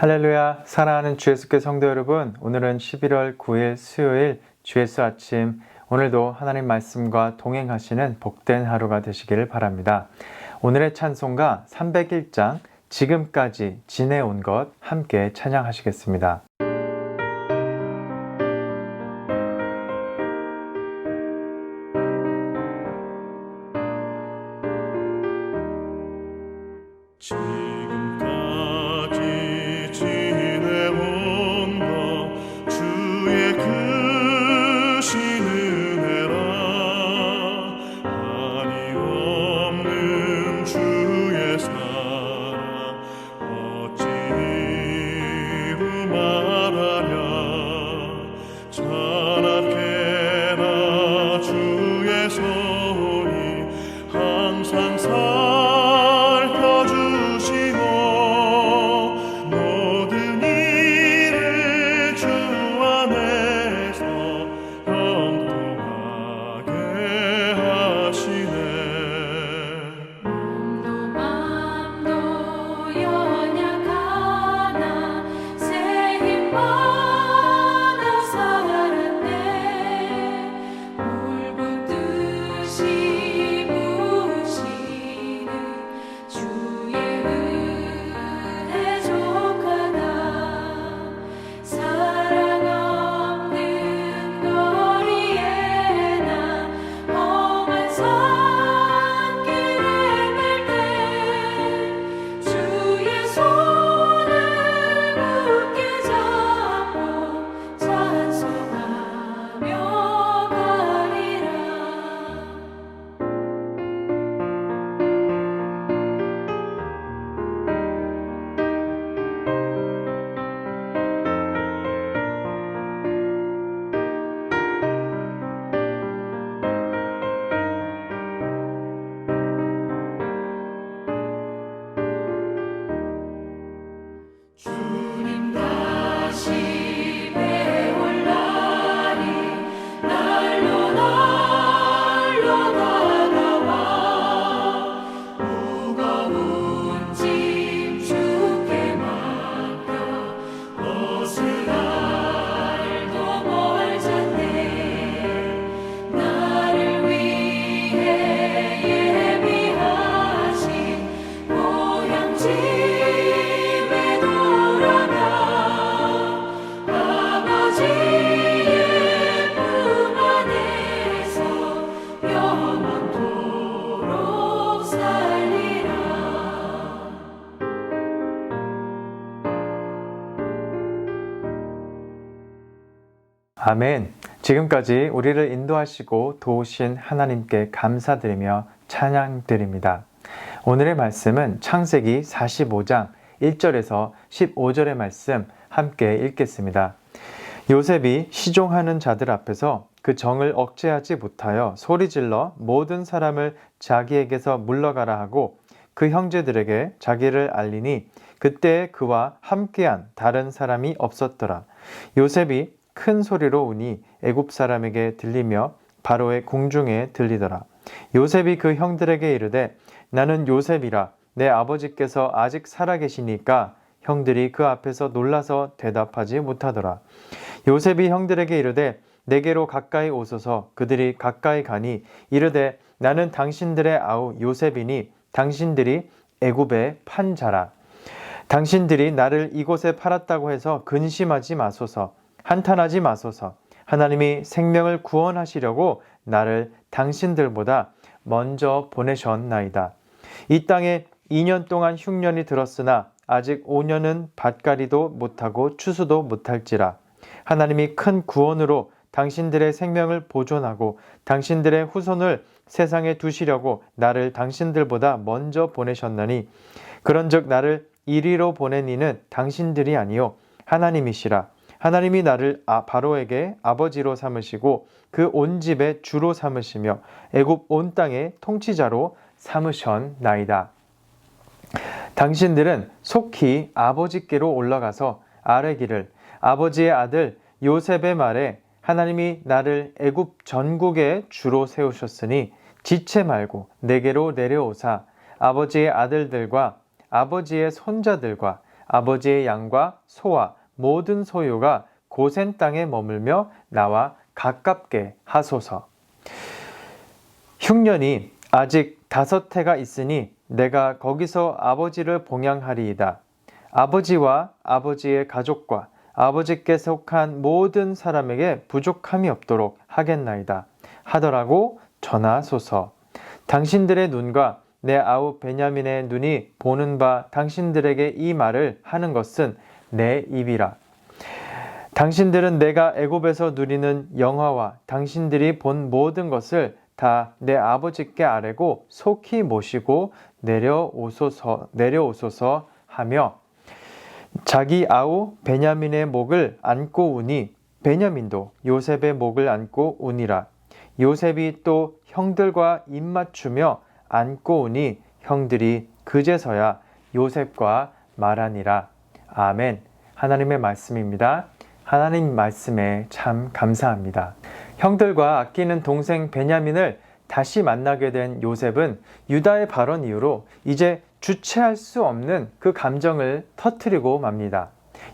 할렐루야, 사랑하는 주 예수께 성도 여러분, 오늘은 11월 9일 수요일 주 예수 아침, 오늘도 하나님 말씀과 동행하시는 복된 하루가 되시기를 바랍니다. 오늘의 찬송가 301장 지금까지 지내온 것 함께 찬양하시겠습니다. 아멘. 지금까지 우리를 인도하시고 도우신 하나님께 감사드리며 찬양드립니다. 오늘의 말씀은 창세기 45장 1절에서 15절의 말씀 함께 읽겠습니다. 요셉이 시종하는 자들 앞에서 그 정을 억제하지 못하여 소리질러 모든 사람을 자기에게서 물러가라 하고 그 형제들에게 자기를 알리니 그때 그와 함께한 다른 사람이 없었더라. 요셉이 큰 소리로 우니 애굽 사람에게 들리며 바로의 궁중에 들리더라. 요셉이 그 형들에게 이르되 나는 요셉이라. 내 아버지께서 아직 살아계시니까 형들이 그 앞에서 놀라서 대답하지 못하더라. 요셉이 형들에게 이르되 내게로 가까이 오소서. 그들이 가까이 가니 이르되 나는 당신들의 아우 요셉이니 당신들이 애굽에 판 자라. 당신들이 나를 이곳에 팔았다고 해서 근심하지 마소서. 한탄하지 마소서. 하나님이 생명을 구원하시려고 나를 당신들보다 먼저 보내셨나이다. 이 땅에 2년 동안 흉년이 들었으나 아직 5년은 밭갈이도 못하고 추수도 못할지라. 하나님이 큰 구원으로 당신들의 생명을 보존하고 당신들의 후손을 세상에 두시려고 나를 당신들보다 먼저 보내셨나니 그런즉 나를 이리로 보낸 이는 당신들이 아니요 하나님이시라. 하나님이 나를 바로에게 아버지로 삼으시고 그 온 집의 주로 삼으시며 애굽 온 땅의 통치자로 삼으셨나이다. 당신들은 속히 아버지께로 올라가서 아뢰기를 아버지의 아들 요셉의 말에 하나님이 나를 애굽 전국의 주로 세우셨으니 지체 말고 내게로 내려오사 아버지의 아들들과 아버지의 손자들과 아버지의 양과 소와 모든 소유가 고센 땅에 머물며 나와 가깝게 하소서. 흉년이 아직 5해가 있으니 내가 거기서 아버지를 봉양하리이다. 아버지와 아버지의 가족과 아버지께 속한 모든 사람에게 부족함이 없도록 하겠나이다. 하더라고 전하소서. 당신들의 눈과 내 아우 베냐민의 눈이 보는 바 당신들에게 이 말을 하는 것은 내 입이라. 당신들은 내가 애굽에서 누리는 영화와 당신들이 본 모든 것을 다 내 아버지께 아뢰고 속히 모시고 내려오소서 하며 자기 아우 베냐민의 목을 안고 우니 베냐민도 요셉의 목을 안고 우니라. 요셉이 또 형들과 입맞추며 안고 우니 형들이 그제서야 요셉과 말하니라. 아멘. 하나님의 말씀입니다. 하나님 말씀에 참 감사합니다. 형들과 아끼는 동생 베냐민을 다시 만나게 된 요셉은 유다의 발언 이후로 이제 주체할 수 없는 그 감정을 터뜨리고 맙니다.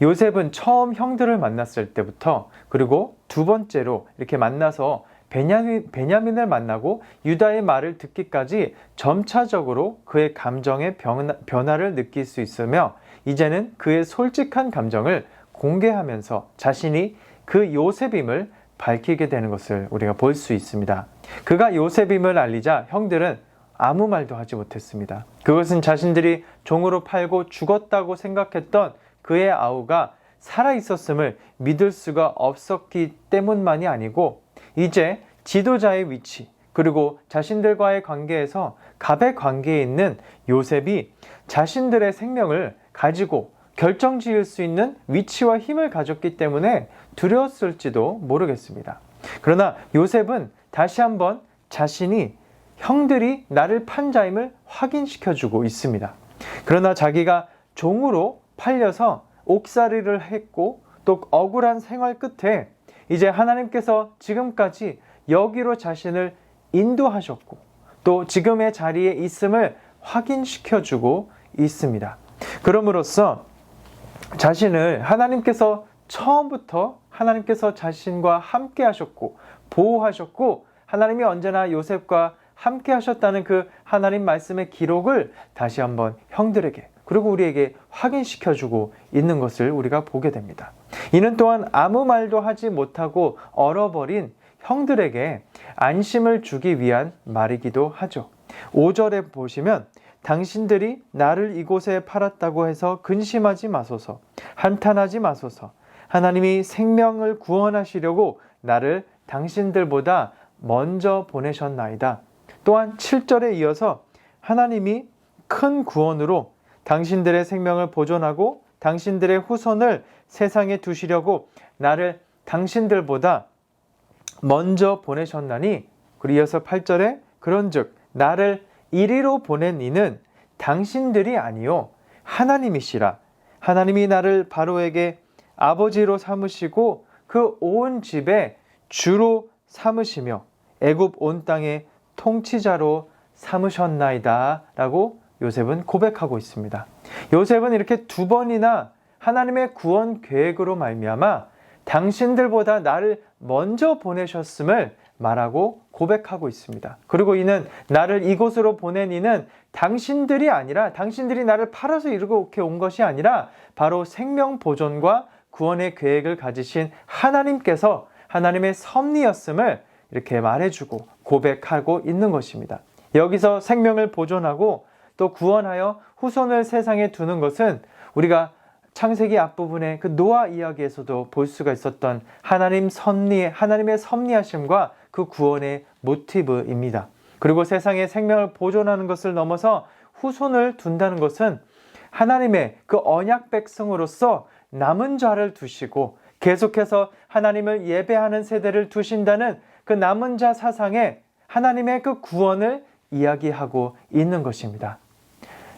요셉은 처음 형들을 만났을 때부터 그리고 두 번째로 이렇게 만나서 베냐민을 만나고 유다의 말을 듣기까지 점차적으로 그의 감정의 변화를 느낄 수 있으며 이제는 그의 솔직한 감정을 공개하면서 자신이 그 요셉임을 밝히게 되는 것을 우리가 볼 수 있습니다. 그가 요셉임을 알리자 형들은 아무 말도 하지 못했습니다. 그것은 자신들이 종으로 팔고 죽었다고 생각했던 그의 아우가 살아있었음을 믿을 수가 없었기 때문만이 아니고 이제 지도자의 위치 그리고 자신들과의 관계에서 갑의 관계에 있는 요셉이 자신들의 생명을 가지고 결정지을 수 있는 위치와 힘을 가졌기 때문에 두려웠을지도 모르겠습니다. 그러나 요셉은 다시 한번 자신이 형들이 나를 판 자임을 확인시켜주고 있습니다. 그러나 자기가 종으로 팔려서 옥살이를 했고 또 억울한 생활 끝에 이제 하나님께서 지금까지 여기로 자신을 인도하셨고 또 지금의 자리에 있음을 확인시켜주고 있습니다. 그럼으로써 자신을 하나님께서 처음부터 하나님께서 자신과 함께 하셨고 보호하셨고 하나님이 언제나 요셉과 함께 하셨다는 그 하나님 말씀의 기록을 다시 한번 형들에게 그리고 우리에게 확인시켜주고 있는 것을 우리가 보게 됩니다. 이는 또한 아무 말도 하지 못하고 얼어버린 형들에게 안심을 주기 위한 말이기도 하죠. 5절에 보시면 당신들이 나를 이곳에 팔았다고 해서 근심하지 마소서, 한탄하지 마소서. 하나님이 생명을 구원하시려고 나를 당신들보다 먼저 보내셨나이다. 또한 7절에 이어서 하나님이 큰 구원으로 당신들의 생명을 보존하고 당신들의 후손을 세상에 두시려고 나를 당신들보다 먼저 보내셨나니 그리고 이어서 8절에 그런즉 나를 이리로 보낸 이는 당신들이 아니요 하나님이시라. 하나님이 나를 바로에게 아버지로 삼으시고 그 온 집에 주로 삼으시며 애굽 온 땅의 통치자로 삼으셨나이다 라고 요셉은 고백하고 있습니다. 요셉은 이렇게 두 번이나 하나님의 구원 계획으로 말미암아 당신들보다 나를 먼저 보내셨음을 말하고 고백하고 있습니다. 그리고 이는 나를 이곳으로 보낸 이는 당신들이 아니라 당신들이 나를 팔아서 이렇게 온 것이 아니라 바로 생명 보존과 구원의 계획을 가지신 하나님께서 하나님의 섭리였음을 이렇게 말해주고 고백하고 있는 것입니다. 여기서 생명을 보존하고 또 구원하여 후손을 세상에 두는 것은 우리가 창세기 앞부분의 그 노아 이야기에서도 볼 수가 있었던 하나님의 섭리하심과 그 구원의 모티브입니다. 그리고 세상에 생명을 보존하는 것을 넘어서 후손을 둔다는 것은 하나님의 그 언약 백성으로서 남은 자를 두시고 계속해서 하나님을 예배하는 세대를 두신다는 그 남은 자 사상에 하나님의 그 구원을 이야기하고 있는 것입니다.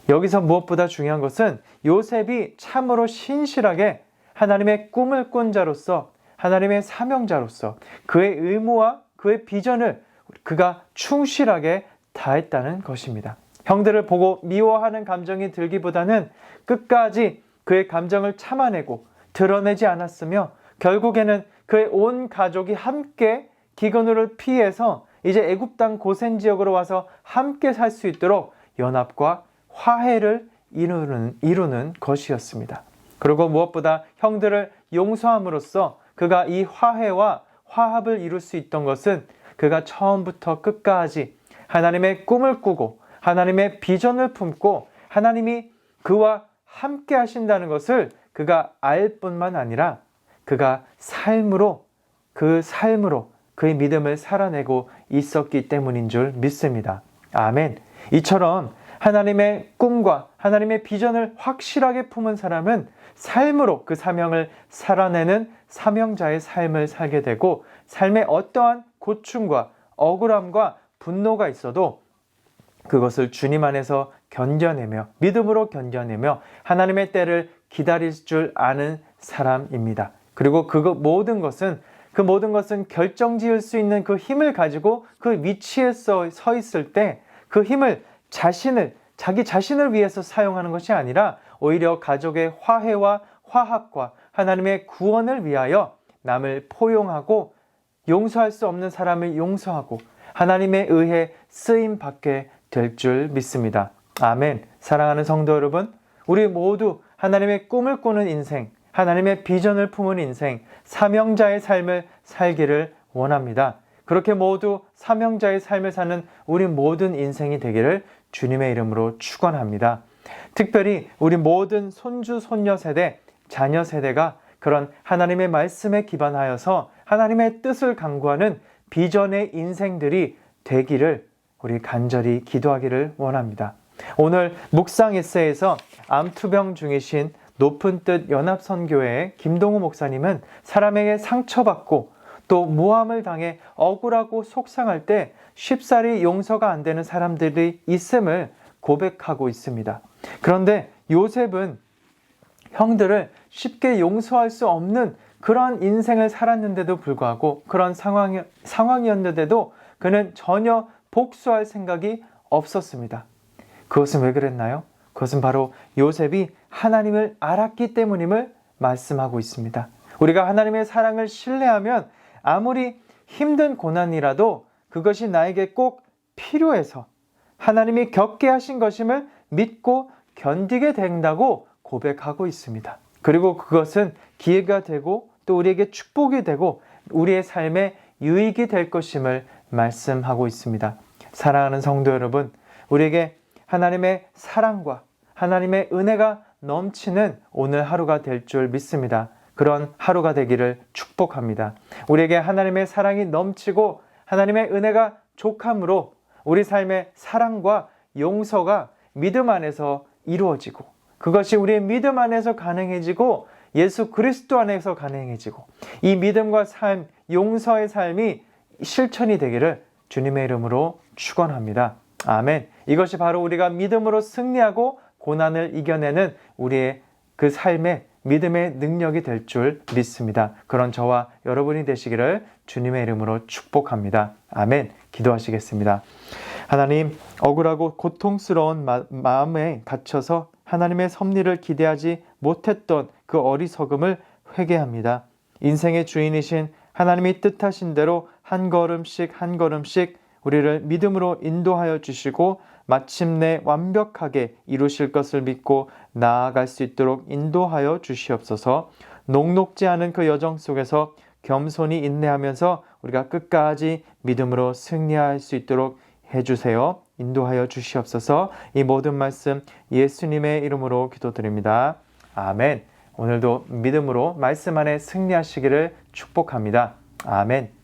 여기서 무엇보다 중요한 것은 요셉이 참으로 신실하게 하나님의 꿈을 꾼 자로서 하나님의 사명자로서 그의 의무와 그의 비전을 그가 충실하게 다했다는 것입니다. 형들을 보고 미워하는 감정이 들기보다는 끝까지 그의 감정을 참아내고 드러내지 않았으며 결국에는 그의 온 가족이 함께 기근을 피해서 이제 애굽 땅 고센 지역으로 와서 함께 살 수 있도록 연합과 화해를 이루는 것이었습니다. 그리고 무엇보다 형들을 용서함으로써 그가 이 화해와 화합을 이룰 수 있던 것은 그가 처음부터 끝까지 하나님의 꿈을 꾸고 하나님의 비전을 품고 하나님이 그와 함께 하신다는 것을 그가 알 뿐만 아니라 그가 삶으로 그의 믿음을 살아내고 있었기 때문인 줄 믿습니다. 아멘. 이처럼 하나님의 꿈과 하나님의 비전을 확실하게 품은 사람은 삶으로 그 사명을 살아내는 사명자의 삶을 살게 되고 삶에 어떠한 고충과 억울함과 분노가 있어도 그것을 주님 안에서 견뎌내며 믿음으로 견뎌내며 하나님의 때를 기다릴 줄 아는 사람입니다. 그리고 그 모든 것은 결정지을 수 있는 그 힘을 가지고 그 위치에 서 있을 때 그 힘을 자기 자신을 위해서 사용하는 것이 아니라 오히려 가족의 화해와 화합과 하나님의 구원을 위하여 남을 포용하고 용서할 수 없는 사람을 용서하고 하나님에 의해 쓰임받게 될 줄 믿습니다. 아멘. 사랑하는 성도 여러분, 우리 모두 하나님의 꿈을 꾸는 인생, 하나님의 비전을 품은 인생, 사명자의 삶을 살기를 원합니다. 그렇게 모두 사명자의 삶을 사는 우리 모든 인생이 되기를 주님의 이름으로 축원합니다. 특별히 우리 모든 손주, 손녀 세대, 자녀 세대가 그런 하나님의 말씀에 기반하여서 하나님의 뜻을 강구하는 비전의 인생들이 되기를 우리 간절히 기도하기를 원합니다. 오늘 묵상 에세이에서 암투병 중이신 높은 뜻 연합선교회의 김동우 목사님은 사람에게 상처받고 또 모함을 당해 억울하고 속상할 때 쉽사리 용서가 안 되는 사람들이 있음을 고백하고 있습니다. 그런데 요셉은 형들을 쉽게 용서할 수 없는 그런 인생을 살았는데도 불구하고 그런 상황이었는데도 그는 전혀 복수할 생각이 없었습니다. 그것은 왜 그랬나요? 그것은 바로 요셉이 하나님을 알았기 때문임을 말씀하고 있습니다. 우리가 하나님의 사랑을 신뢰하면 아무리 힘든 고난이라도 그것이 나에게 꼭 필요해서 하나님이 겪게 하신 것임을 믿고 견디게 된다고 고백하고 있습니다. 그리고 그것은 기회가 되고 또 우리에게 축복이 되고 우리의 삶에 유익이 될 것임을 말씀하고 있습니다. 사랑하는 성도 여러분, 우리에게 하나님의 사랑과 하나님의 은혜가 넘치는 오늘 하루가 될 줄 믿습니다. 그런 하루가 되기를 축복합니다. 우리에게 하나님의 사랑이 넘치고 하나님의 은혜가 족함으로 우리 삶의 사랑과 용서가 믿음 안에서 이루어지고 그것이 우리의 믿음 안에서 가능해지고 예수 그리스도 안에서 가능해지고 이 믿음과 삶, 용서의 삶이 실천이 되기를 주님의 이름으로 축원합니다. 아멘. 이것이 바로 우리가 믿음으로 승리하고 고난을 이겨내는 우리의 그 삶의 믿음의 능력이 될 줄 믿습니다. 그런 저와 여러분이 되시기를 주님의 이름으로 축복합니다. 아멘. 기도하시겠습니다. 하나님, 억울하고 고통스러운 마음에 갇혀서 하나님의 섭리를 기대하지 못했던 그 어리석음을 회개합니다. 인생의 주인이신 하나님이 뜻하신 대로 한 걸음씩 한 걸음씩 우리를 믿음으로 인도하여 주시고 마침내 완벽하게 이루실 것을 믿고 나아갈 수 있도록 인도하여 주시옵소서. 녹록지 않은 그 여정 속에서 겸손히 인내하면서 우리가 끝까지 믿음으로 승리할 수 있도록 해주세요. 인도하여 주시옵소서. 이 모든 말씀 예수님의 이름으로 기도드립니다. 아멘. 오늘도 믿음으로 말씀 안에 승리하시기를 축복합니다. 아멘.